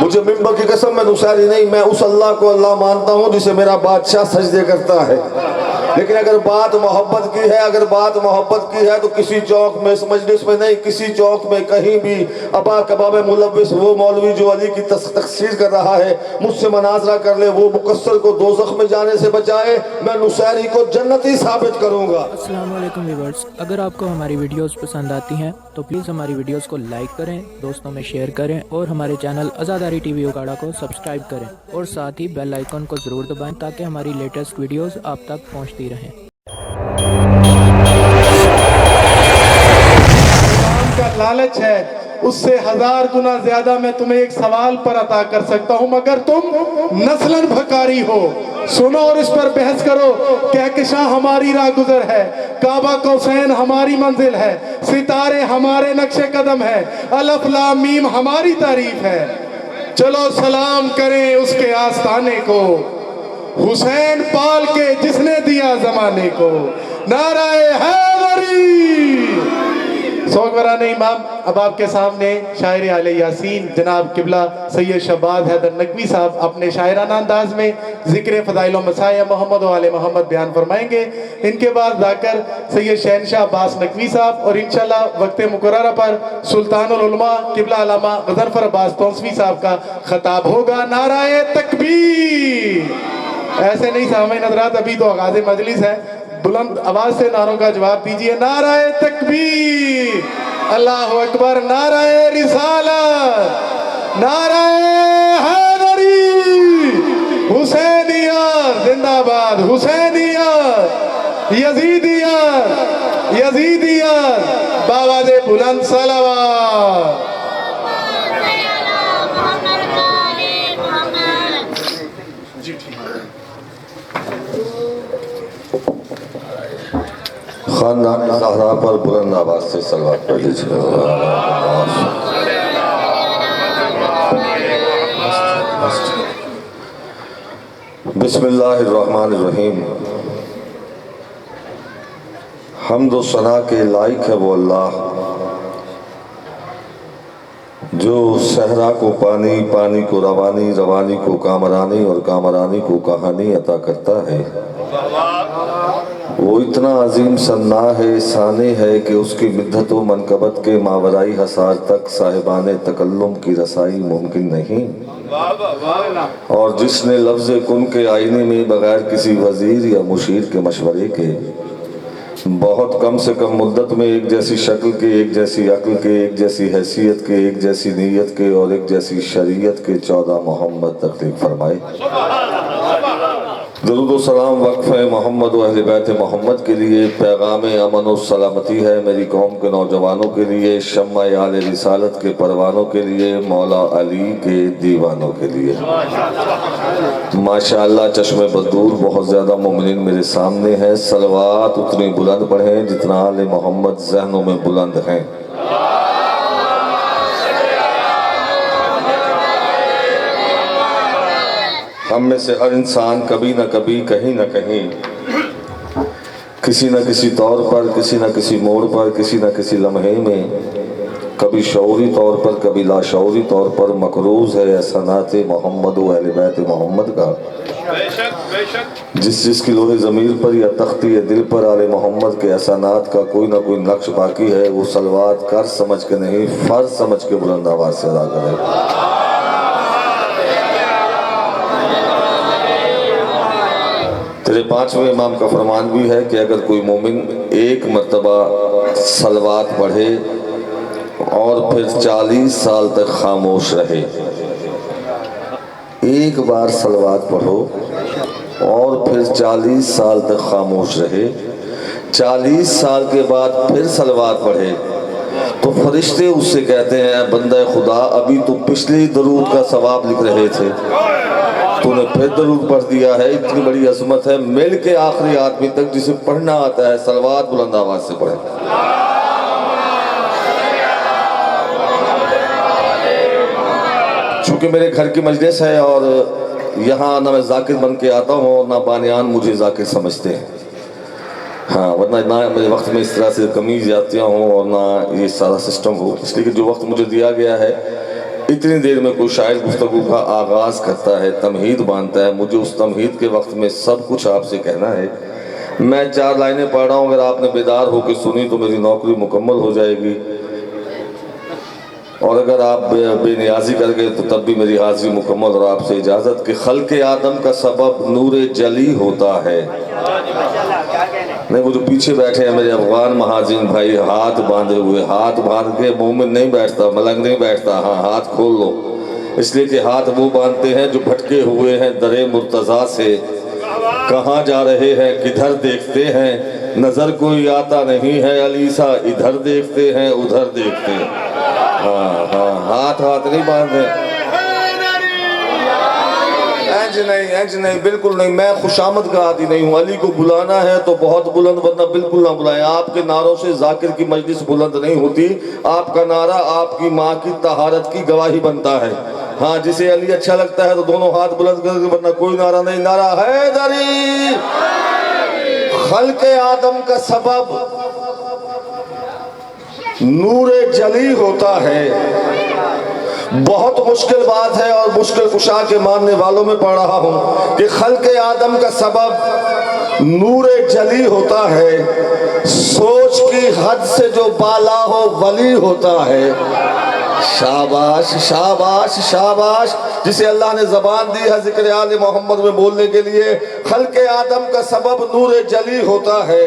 مجھے ممبر کی قسم میں نصیری نہیں، میں اس اللہ کو اللہ مانتا ہوں جسے میرا بادشاہ سجدے کرتا ہے، لیکن اگر بات محبت کی ہے، اگر بات محبت کی ہے تو کسی چوک میں، اس مجلس میں نہیں، کسی چوک میں کہیں بھی ابا کباب ملوث وہ مولوی جو علی کی تقسیر کر رہا ہے مجھ سے مناظرہ کر لے، وہ مقصر کو دوزخ میں جانے سے بچائے، میں نصیری کو جنتی ثابت کروں گا۔ السلام علیکم ویورز، اگر آپ کو ہماری ویڈیوز پسند آتی ہیں تو پلیز ہماری ویڈیوز کو لائک کریں، دوستوں میں شیئر کریں اور ہمارے چینل عزاداری ٹی وی اکاڑا کو سبسکرائب کریں اور ساتھ ہی بیل آئیکن کو ضرور دبائیں تاکہ ہماری لیٹسٹ ویڈیوز آپ تک پہنچتی رہیں۔ کا لالچ ہے، اس سے 1000 گنا زیادہ میں تمہیں ایک سوال پر عطا کر سکتا ہوں مگر تم نسلاً بھکاری ہو۔ سنو اور اس پر بحث کرو۔ کہکشاں ہماری راہ گزر ہے، کعبہ قوسین ہماری منزل ہے، ستارے ہمارے نقش قدم ہے، الف لام میم ہماری تعریف ہے۔ چلو سلام کریں اس کے آستانے کو، حسین پال کے جس نے دیا زمانے کو، نعرہ حیدری۔ سوگواران امام اب آپ کے سامنے شاعر آل یاسین جناب قبلہ سید شہباز حیدر نقوی صاحب اپنے شاعرانہ انداز میں ذکر فضائل و مسائل محمد و آل محمد بیان فرمائیں گے۔ ان کے بعد ذاکر سید شہنشاہ عباس نقوی صاحب اور انشاءاللہ وقت مقررہ پر سلطان العلماء قبلہ علامہ غضنفر عباس تونسوی صاحب کا خطاب ہوگا۔ نعرہ تکبیر۔ ایسے نہیں سامعین حضرات، ابھی تو آغاز مجلس ہے، بلند آواز سے نعروں کا جواب دیجئے۔ نعرہ تکبیر، اللہ اکبر، نعرہ رسالت، نعرہ حیدری، حسینیت زندہ باد، حسینیت، یزیدیت، یزیدیت، باواد بلند صلوات۔ خاندان زہرا پر بلند آواز سے صلوات پڑھ لیجیے۔ بسم اللہ الرحمن الرحیم۔ حمد و ثنا کے لائق ہے وہ اللہ جو صحرا کو پانی، پانی کو روانی، روانی کو کامرانی اور کامرانی کو کہانی عطا کرتا ہے۔ وہ اتنا عظیم ثنا ہے، ثانی ہے کہ اس کی مدت و منقبت کے ماورائی حصار تک صاحبان تکلم کی رسائی ممکن نہیں، اور جس نے لفظ کن کے آئینے میں بغیر کسی وزیر یا مشیر کے مشورے کے بہت کم سے کم مدت میں ایک جیسی شکل کے، ایک جیسی عقل کے، ایک جیسی حیثیت کے، ایک جیسی نیت کے اور ایک جیسی شریعت کے 14 محمد تخلیق فرمائے۔ درود و سلام وقف ہے محمد و اہل بیت محمد کے لیے، پیغام امن و سلامتی ہے میری قوم کے نوجوانوں کے لیے، شمع آل رسالت کے پروانوں کے لیے، مولا علی کے دیوانوں کے لیے۔ ماشاءاللہ چشم بدور بہت زیادہ مومنین میرے سامنے ہیں، صلوات اتنی بلند پڑھیں جتنا آل محمد ذہنوں میں بلند ہیں۔ ہم میں سے ہر انسان کبھی نہ کبھی، کہیں نہ کہیں، کسی نہ کسی طور پر، کسی نہ کسی موڑ پر، کسی نہ کسی لمحے میں، کبھی شعوری طور پر کبھی لاشعوری طور پر مقروض ہے احسانات محمد و اہل بیت محمد کا۔ جس کی لوح ضمیر پر یا تختی دل پر آل محمد کے احسانات کا کوئی نہ کوئی نقش باقی ہے، وہ صلوات کر سمجھ کے نہیں، فرض سمجھ کے بلند آواز سے ادا کرے۔ تیرے 5ویں امام کا فرمان بھی ہے کہ اگر کوئی مومن ایک مرتبہ صلوات پڑھے اور پھر 40 سال تک خاموش رہے، ایک بار صلوات پڑھو اور پھر 40 سال تک خاموش رہے، 40 سال کے بعد پھر صلوات پڑھے تو فرشتے اس سے کہتے ہیں بندہ خدا ابھی تو پچھلی درود کا ثواب لکھ رہے تھے، تو نے پھر درود پڑھ دیا ہے۔ اتنی بڑی عظمت ہے، مل کے آخری آدمی تک جسے پڑھنا آتا ہے صلوات بلند آواز سے پڑھے۔ چونکہ میرے گھر کی مجلس ہے اور یہاں نہ میں ذاکر بن کے آتا ہوں اور نہ بانیان مجھے ذاکر سمجھتے ہیں، ہاں ورنہ نہ میرے وقت میں اس طرح سے کمیز جاتیاں ہوں اور نہ یہ سارا سسٹم ہو، اس لیے کہ جو وقت مجھے دیا گیا ہے اتنی دیر میں کوئی شاعر گفتگو کا آغاز کرتا ہے، تمہید باندھتا ہے، مجھے اس تمہید کے وقت میں سب کچھ آپ سے کہنا ہے۔ میں 4 لائنیں پڑھ رہا ہوں، اگر آپ نے بیدار ہو کے سنی تو میری نوکری مکمل ہو جائے گی، اور اگر آپ بے نیازی کر گئے تو تب بھی میری حاضری مکمل، اور آپ سے اجازت کہ خلق آدم کا سبب نور جلی ہوتا ہے۔ نہیں، وہ جو پیچھے بیٹھے ہیں میرے افغان مہاجرین بھائی، ہاتھ باندھے ہوئے، ہاتھ باندھ کے مومن نہیں بیٹھتا، ملنگ نہیں بیٹھتا، ہاں ہاتھ کھول لو، اس لیے کہ ہاتھ وہ باندھتے ہیں جو بھٹکے ہوئے ہیں در مرتضیٰ سے، کہاں جا رہے ہیں کدھر دیکھتے ہیں، نظر کوئی آتا نہیں ہے علی سا، ادھر دیکھتے ہیں ادھر دیکھتے ہیں، ہاں ہاں ہاتھ نہیں باندھے، اینج نہیں بالکل نہیں، میں خوشامد کا عادی نہیں ہوں، علی کو بلانا ہے تو بہت بلند، ورنہ بالکل نہ بلائیں، آپ کے نعروں سے ذاکر کی مجلس بلند نہیں ہوتی، آپ کا نعرہ آپ کی ماں کی طہارت کی گواہی بنتا ہے، ہاں جسے علی اچھا لگتا ہے تو دونوں ہاتھ بلند کر کے، ورنہ کوئی نعرہ نہیں، نعرہ حیدری۔ خلق آدم کا سبب نور جلی ہوتا ہے، بہت مشکل بات ہے، اور مشکل کشا کے ماننے والوں میں پڑھ رہا ہوں کہ خلق آدم کا سبب نور جلی ہوتا ہے، سوچ کی حد سے جو بالا ہو ولی ہوتا ہے۔ شاباش شاباش شاباش، جسے اللہ نے زبان دی ہے ذکر آل محمد میں بولنے کے لیے، خلق آدم کا سبب نور جلی ہوتا ہے،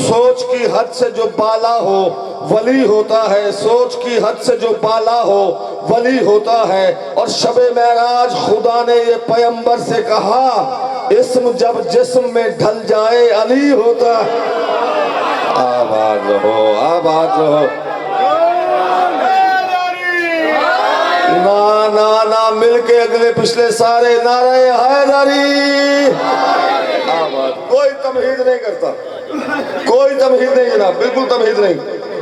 سوچ کی حد سے جو بالا ہو ولی ہوتا ہے، سوچ کی حد سے جو بالا ہو ولی ہوتا ہے۔ اور شب معراج خدا نے یہ پیغمبر سے کہا، اسم جب جسم میں ڈھل جائے علی ہوتا ہے۔ آباد رہو آباد رہو، نا مل کے اگلے پچھلے سارے نعرہ حیدری۔ کوئی تمہید نہیں کرتا، کوئی تمہید نہیں جناب، بالکل تمہید نہیں،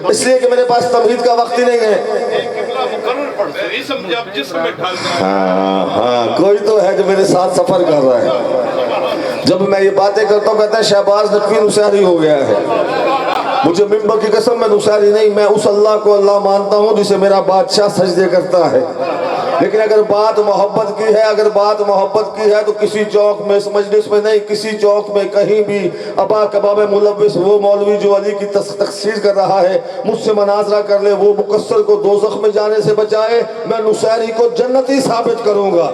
اس لیے کہ میرے پاس تمہید کا وقت ہی نہیں ہے۔ ہاں کوئی تو ہے جو میرے ساتھ سفر کر رہا ہے، جب میں یہ باتیں کرتا ہوں کہتا ہے شہباز نقوی نصیری ہو گیا ہے۔ مجھے ممبر کی قسم میں نصیری نہیں، میں اس اللہ کو اللہ مانتا ہوں جسے میرا بادشاہ سجدے کرتا ہے، لیکن اگر بات محبت کی ہے، اگر بات محبت کی ہے تو کسی چوک میں، اس مجلس میں نہیں، کسی چوک میں کہیں بھی ابا کباب ملوث وہ مولوی جو علی کی تقصیر کر رہا ہے مجھ سے مناظرہ کر لے، وہ مقصر کو دوزخ میں جانے سے بچائے، میں نصیری کو جنتی ثابت کروں گا۔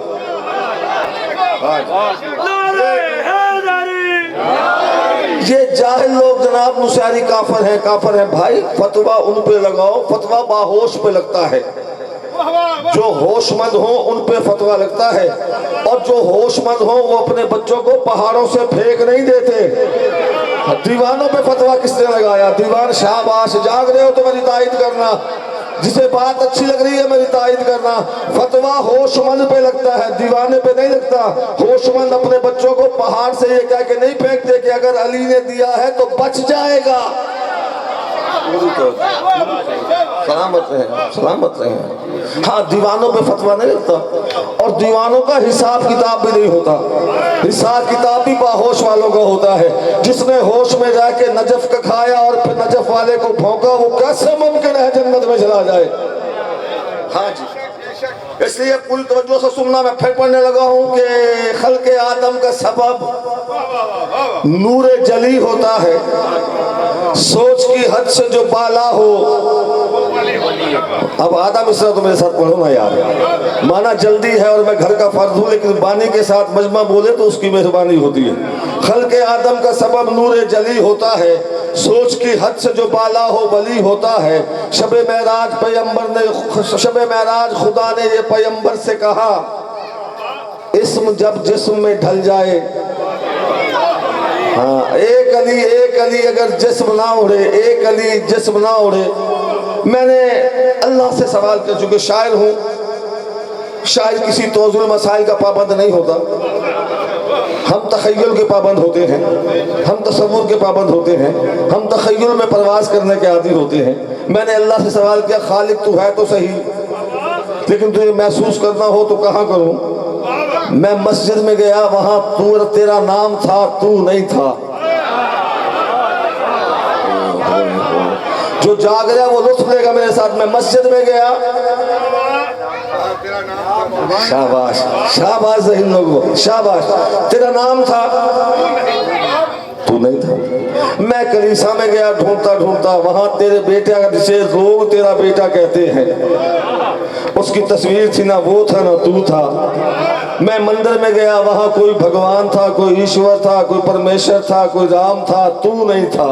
یہ جاہل لوگ جناب نصیری کافر ہیں، کافر ہیں بھائی، فتویٰ ان پہ لگاؤ، فتویٰ باہوش پہ لگتا ہے، جو ہوش مند ہوں ان پہ فتویٰ لگتا ہے، اور جو ہوش مند ہوں وہ اپنے بچوں کو پہاڑوں سے پھینک نہیں دیتے۔ دیوانوں پہ فتویٰ کس نے لگایا؟ دیوان شاباش، جاگ رہے ہو تو میری تائید کرنا، جسے بات اچھی لگ رہی ہے میری تائید کرنا۔ فتویٰ ہوش مند پہ لگتا ہے، دیوانے پہ نہیں لگتا۔ ہوش مند اپنے بچوں کو پہاڑ سے یہ کہہ کے نہیں پھینکتے کہ اگر علی نے دیا ہے تو بچ جائے گا۔ سلامت رہیں، سلامت رہیں۔ ہاں دیوانوں پہ فتویٰ نہیں لگتا، اور دیوانوں کا حساب کتاب بھی نہیں ہوتا، حساب کتاب بھی باہوش والوں کا ہوتا ہے۔ جس نے ہوش میں جا کے نجف کا کھایا اور پھر نجف والے کو بھونکا، وہ کیسے ممکن ہے جنت میں چلا جائے؟ ہاں جی، اس لیے پوری توجہ سے سننا، میں پھر پڑھنے لگا ہوں کہ خلق آدم کا سبب نور جلی ہوتا ہے، سوچ کی حد سے جو بالا ہو۔ اب آدھا مصرع تو میرے ساتھ پڑھو نا یار، مانا جلدی ہے اور میں گھر کا فرد ہوں، لیکن بانی کے ساتھ مجمع بولے تو اس کی مہربانی ہوتی ہے۔ خلق آدم کا سبب نور جلی ہوتا ہے، سوچ کی حد سے جو بالا ہو ولی ہوتا ہے۔ شب معراج خدا نے یہ پیغمبر سے کہا، اسم جب جسم میں ڈھل جائے، ہاں ایک علی اگر جسم نہ اڑے، ایک علی جسم نہ اڑے۔ میں نے اللہ سے سوال کیا، چونکہ شاعر ہوں، شاعر کسی توزن المسائل کا پابند نہیں ہوتا، ہم تخیل کے پابند ہوتے ہیں، ہم تصور کے پابند ہوتے ہیں، ہم تخیل میں پرواز کرنے کے عادی ہوتے ہیں۔ میں نے اللہ سے سوال کیا، خالق تو ہے تو صحیح، لیکن تجھے محسوس کرنا ہو تو کہاں کروں؟ میں مسجد میں گیا، وہاں تیرا نام تھا، تو نہیں تھا۔ جو جاگ رہا وہ لطف لے گا میرے ساتھ۔ میں مسجد میں گیا، शाबाश शाबाश ज़हीन लोगों, शाबाश। तेरा नाम था, तू नहीं था। मैं कलीसा में गया ढूंढता ढूंढता, वहां तेरे बेटे का, जिसे लोग तेरा बेटा कहते हैं, उसकी तस्वीर थी ना वो था ना तू था। मैं मंदिर में गया, वहां कोई भगवान था, कोई ईश्वर था, कोई परमेश्वर था, कोई राम था, तू नहीं था।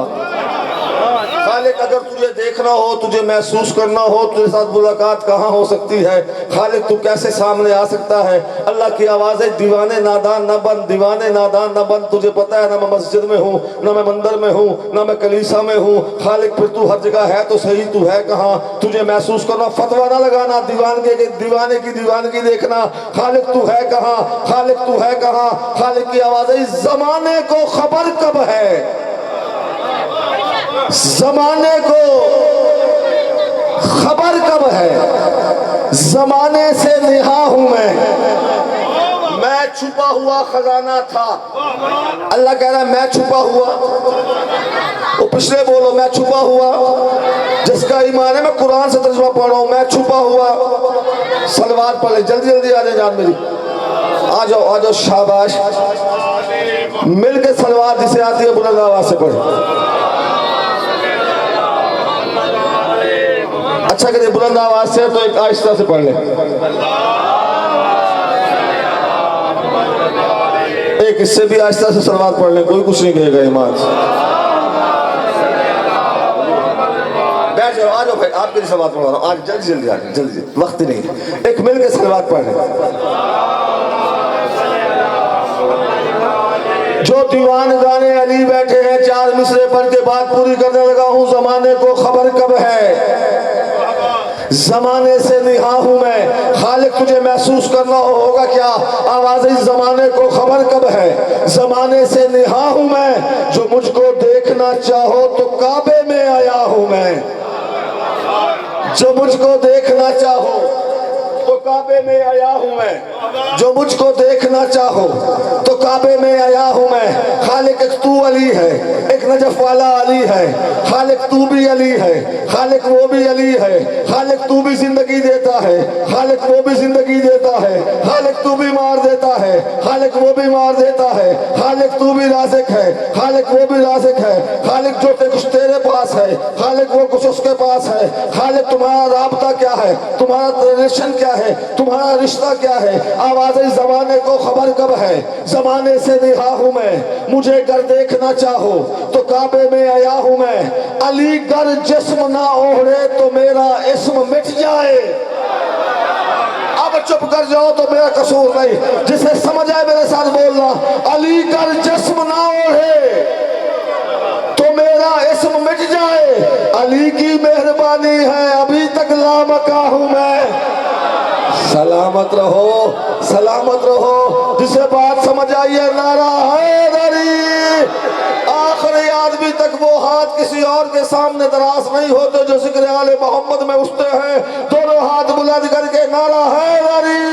खालिक अगर तुझे देखना हो, तुझे महसूस करना हो, तुझे साथ मुलाकात कहाँ हो सकती है? खालिक तू कैसे सामने आ सकता है? अल्लाह की आवाज़ें दीवाने नादान न बन, दीवाने नादान न बन। तुझे पता है ना मैं मस्जिद में हूँ, ना मैं मंदिर में हूँ, ना मैं कलीसा में हूँ। खालिक फिर तू हर जगह है तो सही, तू है कहाँ? तुझे महसूस करना, फतवा ना लगाना, दीवाने की दीवानगी देखना। खालिक तू है कहाँ? खालिक तू है कहाँ? खालिक की आवाज़ें ज़माने को खबर कब है, ज़माने को खबर कब है, ज़माने से निहा हूं मैं छुपा हुआ खजाना था। अल्लाह कह रहा है मैं छुपा हुआ, वो पिछले बोलो मैं छुपा हुआ, जिसका ईमान है, मैं कुरान से तर्जुमा पढ़ रहा हूं, मैं छुपा हुआ। सलवात पढ़ ले, जल्दी जल्दी आ जाए जान मेरी, आ जाओ शाबाश। मिल के सलवात जिसे आती है बुलंद आवाज से पढ़। अच्छा करिए बुलंद आवाज से, तो एक आहिस्ता से पढ़ ले। एक इससे भी आहिस्ता से सलवात पढ़ ले, कोई कुछ नहीं कहेगा ईमान से। बैठ जाओ, आ जाओ भाई, आपके लिए सलवात पढ़ा रहा हूँ आज, जल्दी जल्दी आ जाओ, जल्दी, वक्त नहीं है। एक मिल के सलवात पढ़ ले। जो दीवान गाने अली बैठे हैं, 4 मिसरे पढ़ के बात पूरी करने लगा हूँ। ज़माने को खबर कब है, ज़माने से निहा हूँ मैं। खालिक तुझे महसूस करना होगा क्या? आवाज़ ज़माने को खबर कब है, ज़माने से निहा हूँ मैं। जो मुझको देखना चाहो तो काबे में आया हूँ मैं, जो मुझको देखना चाहो तो काबे में आया हूँ मैं, जो मुझको देखना चाहो तो काबे में आया हूँ मैं। खालिक एक तू अली है, एक नजफ वाला अली है। खालिक तू भी अली है, खालिक वो भी अली है। खालिक तू भी जिंदगी देता है, खालिक वो भी जिंदगी देता है। खालिक तू भी मार देता है, खालिक वो भी मार देता है। खालिक तू भी राज़िक है, खालिक वो भी राज़िक है। खालिक जो कुछ तेरे पास है, खालिक वो कुछ उसके पास है। खालिक तुम्हारा राबता क्या है, तुम्हारा रिलेशन क्या है, तुम्हारा रिश्ता क्या है? आवाज़ें ज़माने को खबर कब है, ज़माने से निहा हूँ मैं। मुझे अगर देखना चाहो तो काबे में आया हूँ मैं। अली गर जिस्म ना ओढ़े तो मेरा इस्म मिट जाए। अब चुप कर जाओ तो मेरा कसूर नहीं, जिसे समझ आए मेरे साथ बोलना। अली गर जिस्म ना ओढ़े तो मेरा इस्म मिट जाए। अली की मेहरबानी है, अभी तक लामका हूँ मैं। सलामत रहो, सलामत रहो। जिसे बात समझ आई है, नारा हैदरी। आखिरी आदमी तक वो हाथ किसी और के सामने दराज नहीं होते जो जिक्र आले मोहम्मद में उठते हैं। दोनों हाथ बुलंद करके नारा हैदरी।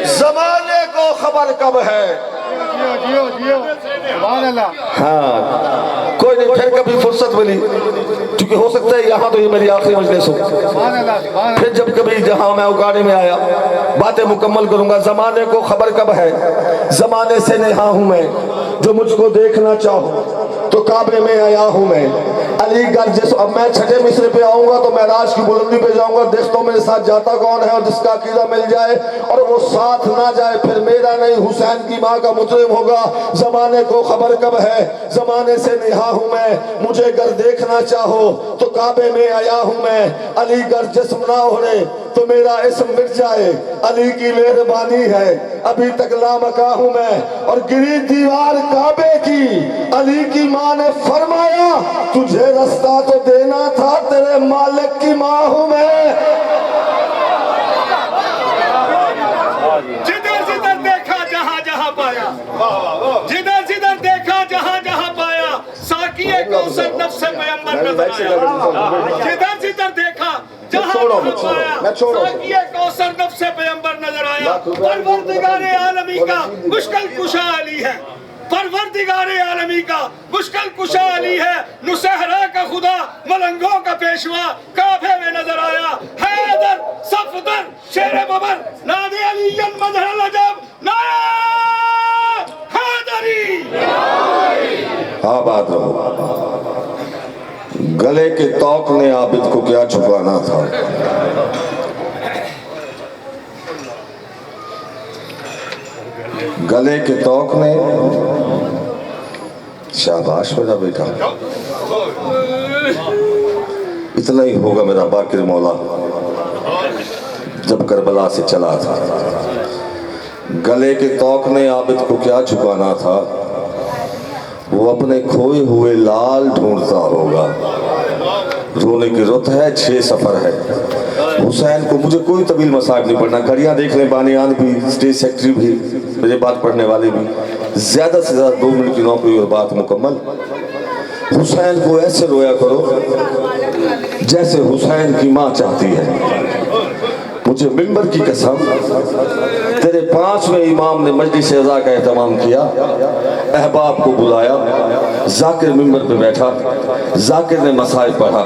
ज़माने को खबर कब है, हाँ कोई नहीं, फिर कभी फुर्सत मिली, क्योंकि हो सकता है यहाँ तो ये मेरी आखिरी मजलिस हो। फिर जब कभी जहाँ मैं उगाड़े में आया बातें मुकम्मल करूंगा। ज़माने को खबर कब है, ज़माने से निहा हूँ मैं। जो मुझको देखना चाहो तो काबे में आया हूँ मैं। अलीगढ़ जिस, अब मैं 6 मिसरे पे आऊंगा तो महराज की बुलंदी पे जाऊंगा। देखता हूँ मेरे साथ जाता कौन है, और जिसका अकीदा मिल जाए और वो साथ ना जाए फिर मेरा नहीं हुसैन की माँ का मुजरिम होगा। ज़माने को खबर कब है, ज़माने से निहा हूँ मैं। मुझे अगर देखना चाहो तो काबे में आया हूँ मैं। अलीगढ़ जिस्म ना ओढ़े तो मेरा इस्म मिट जाए। अली की मेहरबानी है, अभी तक लामका हूँ मैं। और गिरी दीवार काबे की, अली की माँ ने फरमाया तुझे रास्ता तो देना था, तेरे मालिक की माँ हूँ मैं। जिधर जिधर देखा जहाँ जहाँ पाया, जिधर जिधर देखा जहाँ जहाँ पाया, साकिए कौसर नफ्स पैगंबर नजर आया। जिधर जिधर देखा जहाँ जहाँ पाया, साकिए कौसर नफ्स पैगंबर नजर आया। परवरदिगारे आलमी का मुश्किल कुशा अली है। परवरदिगार आलमी का मुश्किल कुशा अली है, नुसहरा का खुदा, मलंगों का पेशवा काफे में नजर आया। हैदर सफदर शेर बबर नादे अलीयन मजहर अजब नारा हैदरी। आबाद रहो। गले के तौक ने आबिद को क्या छुपाना था। गले के तौक ने, शाबाश मेरा बेटा, इतना ही होगा मेरा बाकिर मौला। जब करबला से चला था, गले के तौक ने आबिद को क्या छुपाना था। वो अपने खोए हुए लाल ढूंढता होगा। रोने की रुत है, 6 सफर है। हुसैन को मुझे कोई तवील मसाइब नहीं पढ़ना, घड़ियाँ देख लें, बानियान भी, स्टेज सेक्रेटरी भी, मेरे बात पढ़ने वाले भी, ज्यादा से ज्यादा 2 मिनट की नौकरी और बात मुकम्मल। हुसैन को ऐसे रोया करो जैसे हुसैन की माँ चाहती है। मुझे मिंबर की कसम, तेरे 5वें इमाम ने मजलिस अज़ा का एहतमाम किया, अहबाब को बुलाया, जाकिर मिंबर पे बैठा, जाकिर ने मसाइब पढ़ा।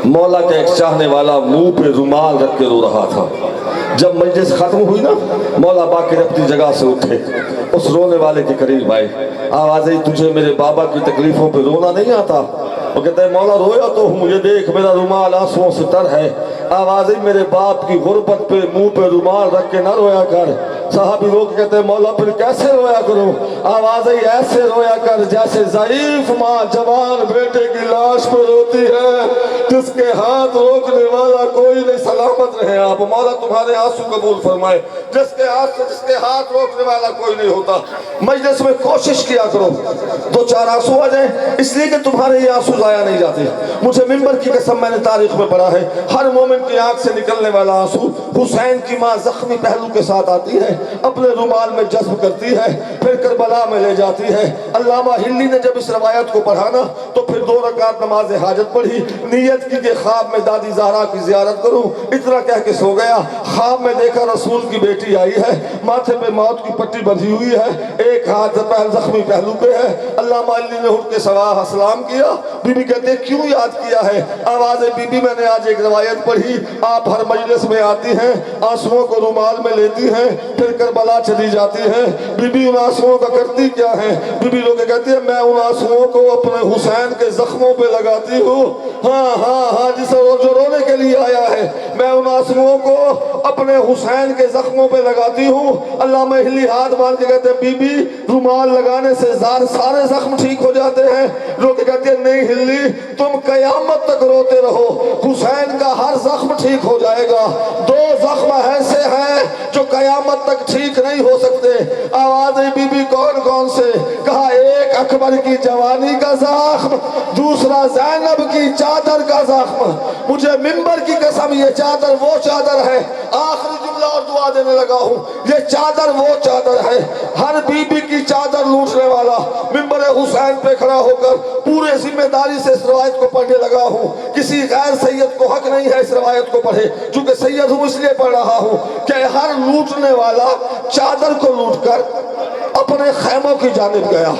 मौला का एक चाहने वाला मुंह पे रुमाल रख के रो रहा था। जब मजलिस खत्म हुई ना, मौला बाकिर अपनी जगह से उठे, उस रोने वाले के करीब आए। आवाज़ आई, तुझे मेरे बाबा की तकलीफों पे रोना नहीं आता? वो कहता है, मौला रोया तो हूँ, मुझे देख मेरा रुमाल आंसुओं से तर है। आवाज़ आई, मेरे बाप की गुर्बत पे मुंह पे रुमाल रख के ना रोया कर। साहबी लोग कहते हैं, मौला फिर कैसे रोया करूं? आवाज़ आई, ऐसे रोया कर जैसे ज़ईफ माँ जवान बेटे की लाश पे रोती है, जिसके हाथ रोकने वाला कोई नहीं। सलामत रहे आप, मौला तुम्हारे आंसू कबूल फरमाए। जिसके हाथ रोकने वाला कोई नहीं होता। मजलिस में कोशिश किया करो 2-4 आंसू आ जाए, इसलिए कि तुम्हारे ये आंसू जाया नहीं जाते। मुझे मिंबर की कसम, मैंने तारीख में पढ़ा है, हर मोमिन की आंख से निकलने वाला आंसू हुसैन की माँ जख्मी पहलू के साथ आती है, अपने रुमाल में जज्ब करती है, फिर करबला में ले जाती है। अल्लामा हिल्ली ने जब इस रवायत को पढ़ा ना, तो फिर 2 रकात नमाज हाजत पढ़ी, नीयत की कि ख्वाब में दादी ज़हरा की ज़ियारत करूं। इतना कह के सो गया। ख्वाब में देखा रसूल की बेटी आई है, माथे पे मौत की पट्टी बंधी हुई है, एक हाथ जख्मी पहलू पे है। अल्लामा हिल्ली ने उठ के सलाम किया। बीबी कहते, क्यों याद किया है? आवाज़, बीबी मैंने आज एक रवायत पढ़ी, आप हर मजलिस में आती हैं, आंसुओं को रुमाल में लेती हैं, फिर करबला चली जाती हैं। बीबी उन आंसुओं का करती क्या है? बीबी लोग कहती है, मैं उन आंसुओं को अपने हुसैन के जख्मों पे लगाती हूँ। हाँ हाँ हाँ, जिसे जो रोने के लिए आया है, मैं उन आंसुओं को अपने हुसैन के जख्मों पे लगाती हूँ। अल्लामा हिल्ली हाथ बांध के कहते हैं, बीबी रुमाल लगाने से सारे जख्म ठीक हो जाते हैं। लोग कहते हैं, नहीं हिल्ली, तुम कयामत तक रोते रहो, हुसैन का हर जख्म ठीक हो जाएगा। 2 जख्म ऐसे हैं जो कयामत तक ठीक नहीं हो सकते। आवाज़ आई, बीबी कौन कौन से? कहा, एक अकबर की जवानी का जख्म, दूसरा ज़ैनब की चादर का जख्म। मुझे मिंबर की कसम, ये चादर वो चादर है, आखिरी जुमला और दुआ देने लगा हूँ, ये चादर वो चादर है। हर बीबी की चादर लूटने वाला मिंबर हुसैन पे खड़ा होकर पूरे जिम्मेदारी से इस रवायत को पढ़ने लगा हूँ। किसी गैर सैयद को हक नहीं है इस रवायत को पढ़े, चूंकि सैयद हूँ इसलिए पढ़ रहा हूँ कि हर लूटने वाला चादर को लूटकर अपने खैमों की जानिब गया।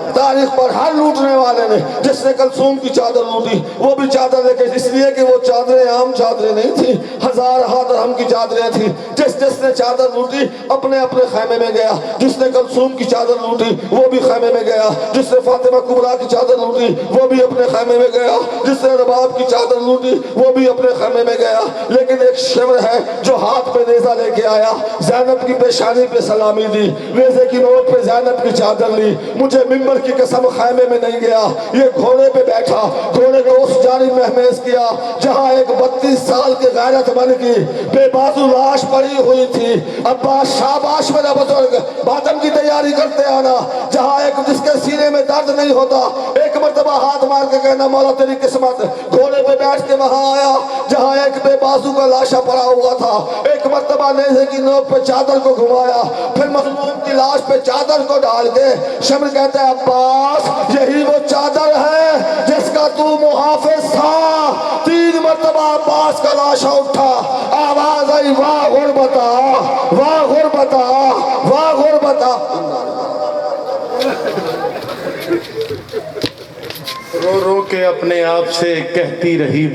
तारीख पर हर लूटने वाले ने, जिसने कलसूम की चादर लूटी, वो भी चादर लेके, इसलिए कि वो चादरें आम चादरें नहीं थी, 1000 दरहम की चादरें थी। जिसने चादर लूटी अपने अपने खैमे में गया। जिसने कलसूम की चादर लूटी वो भी खैमे में गया। जिसने फातिमा कुबरा की चादर लूटी वो भी अपने खैमे में गया। जिसने रबाब की चादर लूटी वो भी अपने खैमे में गया। लेकिन एक शिमर है जो हाथ पे नेज़ा लेके आया, ज़ैनब की पेशानी पे सलामी दी, नेज़े की नोक पे ज़ैनब की चादर ली। मुझे मिंबर की कसम, खैमे में नहीं गया, ये घोड़े पे बैठा, घोड़े को उस जानिब महमेज किया जहां एक 32 साल के गैरतमंद की बेबाजू लाश पड़ी हुई थी। अब्बास, शाबाश मेरा बुजुर्ग, बातम की तैयारी करते आना। जहां एक जिसके सीने में दर्द नहीं होता, एक मर्तबा हाथ मार के कहना, मौला तेरी किस्मत। घोड़े पे बैठ के वहां आया जहां एक बेबाजू का लाशा पड़ा हुआ था। एक मर्तबा नेज़े की नोक पे चादर को घुमाया, फिर मखलूम की लाश पे चादर को डाल के शम्र कहता है, अब्बास यही वो चादर है जिसका तू मुहाफिज था। 3 मर्तबा अब्बास का लाशा उठा। आवाज आई, वाह गुरबता, वाह गुरबता, वाह गुरबता। रो रो के अपने आप से कहती रही